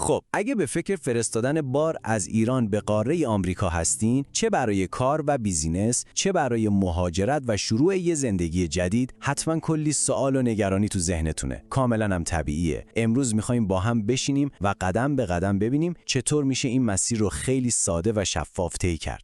خب اگه به فکر فرستادن بار از ایران به قاره آمریکا هستین، چه برای کار و بیزینس، چه برای مهاجرت و شروع یه زندگی جدید، حتما کلی سوال و نگرانی تو ذهنتونه. کاملا هم طبیعیه. امروز می‌خوایم با هم بشینیم و قدم به قدم ببینیم چطور میشه این مسیر رو خیلی ساده و شفاف طی کرد.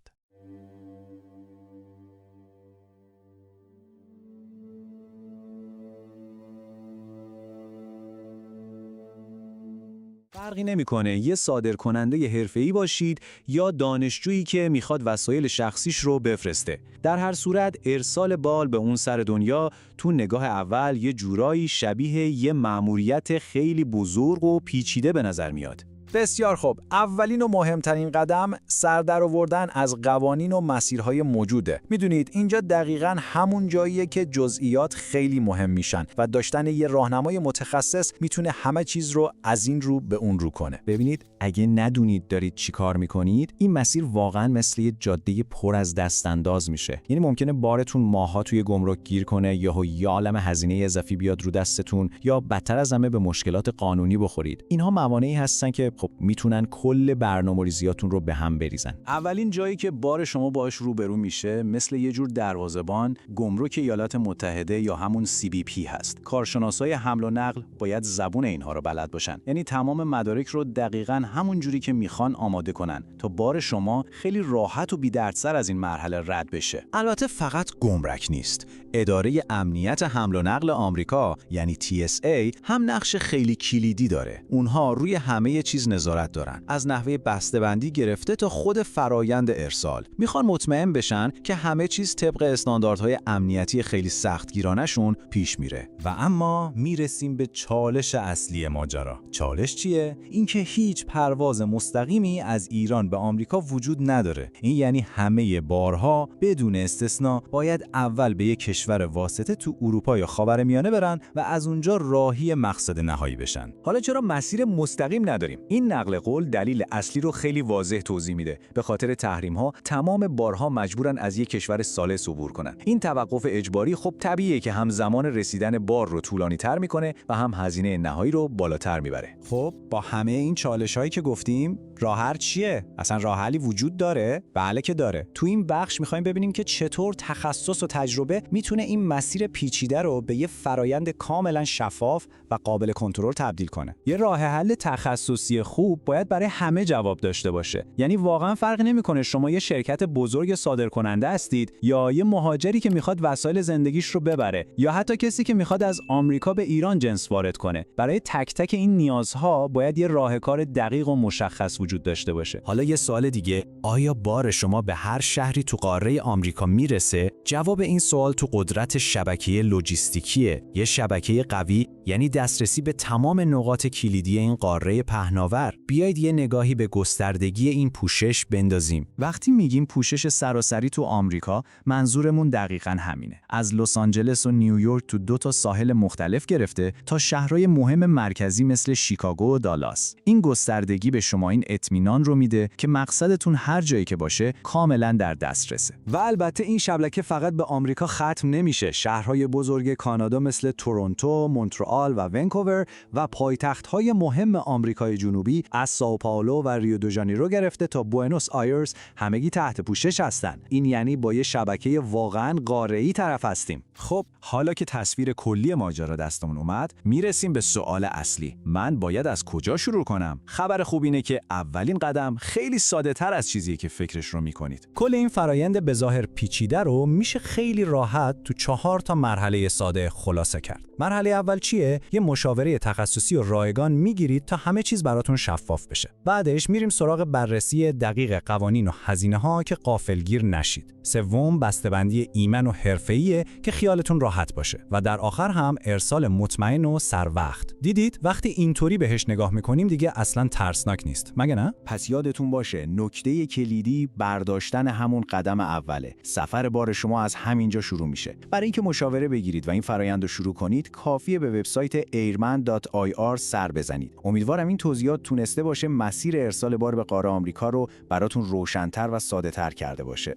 فرقی نمیکنه یه صادرکننده حرفه‌ای باشید یا دانشجویی که میخواد وسایل شخصیش رو بفرسته. در هر صورت ارسال بال به اون سر دنیا تو نگاه اول یه جورایی شبیه یه مأموریت خیلی بزرگ و پیچیده به نظر میاد. بسیار خوب. اولین و مهمترین قدم سر در آوردن از قوانین و مسیرهای موجوده. میدونید اینجا دقیقاً همون جاییه که جزئیات خیلی مهم میشن و داشتن یه راهنمای متخصص میتونه همه چیز رو از این رو به اون رو کنه. ببینید اگه ندونید دارید چی کار میکنید، این مسیر واقعاً مثل یه جاده پر از دستانداز میشه. یعنی ممکنه بارتون ماها توی گمرک گیر کنه یا یه عالم هزینه اضافی بیاد رو دستتون، یا بدتر از همه به مشکلات قانونی بخورید. اینها موانعی هستن که خب میتونن کل برنامه‌ریزیاتون رو به هم بریزن. اولین جایی که بار شما باهاش روبرو میشه مثل یه جور دروازه‌بان گمرک ایالات متحده یا همون CBP هست. کارشناسای حمل و نقل باید زبون اینها رو بلد باشن. یعنی تمام مدارک رو دقیقاً همون جوری که میخوان آماده کنن تا بار شما خیلی راحت و بی‌دردسر از این مرحله رد بشه. البته فقط گمرک نیست. اداره امنیت حمل و نقل آمریکا یعنی TSA هم نقش خیلی کلیدی داره. اونها روی همه چیز نظارت دارن، از نحوه بسته‌بندی گرفته تا خود فرایند ارسال. میخوان مطمئن بشن که همه چیز طبق استانداردهای امنیتی خیلی سختگیرانشون پیش میره. و اما میرسیم به چالش اصلی ماجرا. چالش چیه؟ اینکه هیچ پرواز مستقیمی از ایران به آمریکا وجود نداره. این یعنی همه بارها بدون استثنا باید اول به یک کشور واسطه تو اروپا یا خاورمیانه برن و از اونجا راهی مقصد نهایی بشن. حالا چرا مسیر مستقیم نداریم؟ این نقل قول دلیل اصلی رو خیلی واضح توضیح میده. به خاطر تحریم‌ها تمام بارها مجبورن از یک کشور ثالث عبور کنن. این توقف اجباری خب طبیعیه که هم زمان رسیدن بار رو طولانی‌تر میکنه و هم هزینه نهایی رو بالاتر میبره. خب با همه این چالش‌هایی که گفتیم، راه حل چیه؟ اصلا راه حلی وجود داره؟ بله که داره. تو این بخش می‌خوایم ببینیم که چطور تخصص و تجربه میتونه این مسیر پیچیده رو به یه فرایند کاملا شفاف و قابل کنترل تبدیل کنه. یه راه حل تخصصی خوب باید برای همه جواب داشته باشه. یعنی واقعا فرق نمیکنه شما یه شرکت بزرگ صادرکننده هستید یا یه مهاجری که میخواد وسایل زندگیش رو ببره یا حتی کسی که میخواد از آمریکا به ایران جنس وارد کنه. برای تک تک این نیازها باید یه راهکار دقیق و مشخص وجود داشته باشه. حالا یه سوال دیگه، آیا بار شما به هر شهری تو قاره آمریکا میرسه؟ جواب این سوال تو قدرت شبکه لوجستیکیه. یه شبکه قوی یعنی دسترسی به تمام نقاط کلیدی این قاره پهناور. بیایید یه نگاهی به گستردگی این پوشش بندازیم. وقتی میگیم پوشش سراسری تو آمریکا، منظورمون دقیقاً همینه. از لس آنجلس و نیویورک تو 2 تا ساحل مختلف گرفته تا شهرهای مهم مرکزی مثل شیکاگو و دالاس. این گستردگی به شما این اطمینان رو میده که مقصدتون هر جایی که باشه کاملاً در دسترسه. و البته این شبکه فقط به آمریکا ختم نمیشه. شهرهای بزرگ کانادا مثل تورنتو، مونترال و ونکوور و پایتخت‌های مهم آمریکای جنوبی از سائوپائولو و ریو دو ژانیرو گرفته تا بوئنوس آیرس همگی تحت پوشش هستن. این یعنی با یه شبکه واقعاً قاره‌ای طرف هستیم. خب حالا که تصویر کلی ماجرا دستمون اومد، میرسیم به سوال اصلی. من باید از کجا شروع کنم؟ خبر خوب اینه که اولین قدم خیلی ساده‌تر از چیزیه که فکرش رو میکنید. کل این فرایند به ظاهر پیچیده رو میشه خیلی راحت تو 4 تا مرحله ساده خلاصه کرد. مرحله اول چیه؟ یه مشاوره تخصصی و رایگان میگیرید تا همه چیز براتون شفاف بشه. بعدش میریم سراغ بررسی دقیق قوانین و هزینه‌ها که غافلگیر نشید. سوم بسته‌بندی ایمن و حرفه‌ایه که خیالتون راحت باشه و در آخر هم ارسال مطمئن و سر وقت. دیدید وقتی اینطوری بهش نگاه میکنیم دیگه اصلاً ترسناک نیست. مگه نه؟ پس یادتون باشه نکته کلیدی برداشتن همون قدم اوله. سفر بار شما از همینجا شروع میشه. برای اینکه مشاوره بگیرید و این فرآیند رو شروع کنید، کافیه به وبسایت airman.ir سر بزنید. امیدوارم این توضیحات تونسته باشه مسیر ارسال بار به قاره آمریکا رو براتون روشن‌تر و ساده‌تر کرده باشه.